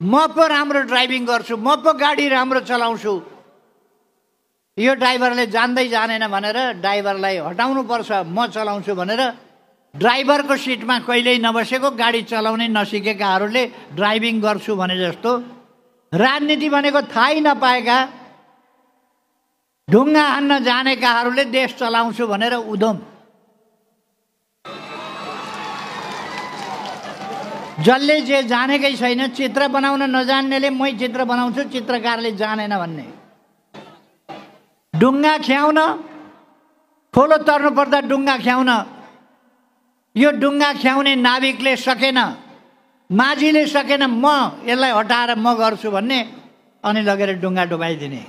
म पो राम्रो ड्राइभिङ गर्छु, म पो गाडी राम्रो चलाउँछु, यो ड्राइभरले जान्दै जानेन भनेर ड्राइभरलाई हटाउनु पर्छ, म चलाउँछु भनेर ड्राइभरको सिटमा कहिल्यै नबसेको, गाडी चलाउनै नसिकेकाहरूले ड्राइभिङ गर्छु भने जस्तो, राजनीति भनेको थाहै नपाएका, ढुङ्गा हान्न जानेकाहरूले देश चलाउँछु भनेर उधम। जसले जे जानेकै छैन, चित्र बनाउन नजान्नेले मै चित्र बनाउँछु, चित्रकारले जानेन भन्ने, ढुङ्गा ख्याउन, खोलो तर्नु पर्दा ढुङ्गा ख्याउन, यो ढुङ्गा ख्याउने नाविकले सकेन, माझीले सकेन, म यसलाई हटाएर म गर्छु भन्ने, अनि लगेर ढुङ्गा डुबाइदिने।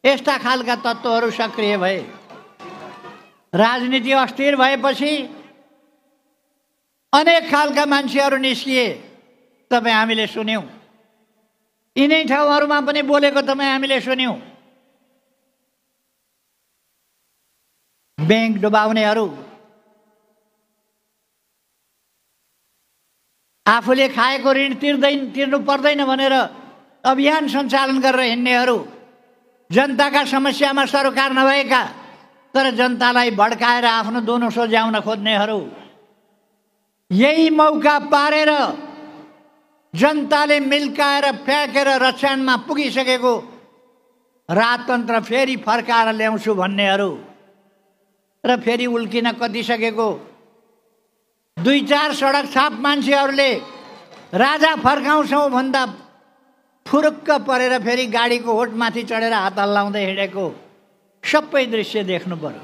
यस्ता खालका तत्त्वहरू सक्रिय भए। राजनीति अस्थिर भएपछि अनेक खालका मान्छेहरू निस्किए, तपाईँ हामीले सुन्यौँ। यिनै ठाउँहरूमा पनि बोलेको तपाईँ हामीले सुन्यौँ। ब्याङ्क डुबाउनेहरू, आफूले खाएको ऋण तिर्नु पर्दैन भनेर अभियान सञ्चालन गरेर हिँड्नेहरू, जनताका समस्यामा सरकार नभएका तर जनतालाई भड्काएर आफ्नो दोनो सोझ्याउन खोज्नेहरू, यही मौका पारेर जनताले मिल्काएर फ्याँकेर रक्षानमा पुगिसकेको राजतन्त्र फेरि फर्काएर ल्याउँछु भन्नेहरू र फेरि उल्किन कतिसकेको 2-4 सडक छाप मान्छेहरूले राजा फर्काउँछौँ भन्दा फुरुक्क परेर फेरि गाडीको होटमाथि चढेर हात हल्लाउँदै हिँडेको सबै दृश्य देख्नु पर्यो।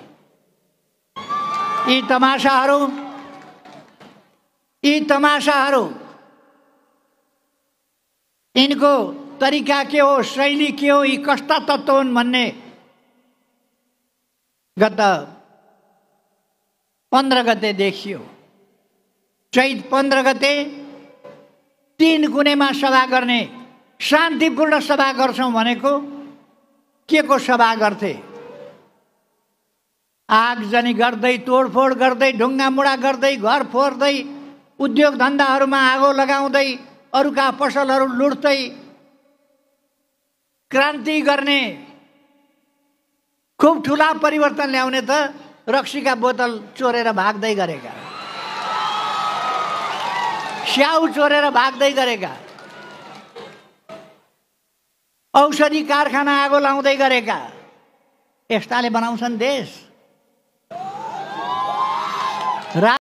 यी तमासाहरू यिनको तरिका के हो, शैली के हो, यी कस्ता तत्त्व हुन् भन्ने गत 15 गते देखियो। चैत 15 गते 3 कुनेमा सभा गर्ने, शान्तिपूर्ण सभा गर्छौं भनेको के को सभा गर्थे? आगजनी गर्दै, तोडफोड गर्दै, ढुङ्गामुढा गर्दै, घर फोर्दै, उद्योग धन्दाहरूमा आगो लगाउँदै, अरूका पसलहरू लुट्दै, क्रान्ति गर्ने, खुब ठुला परिवर्तन ल्याउने त रक्सीका बोतल चोरेर भाग्दै गरेका, स्याउ चोरेर भाग्दै गरेका, औषधि कारखाना आगो लाउँदै गरेका, यस्ताले बनाउँछन् देश।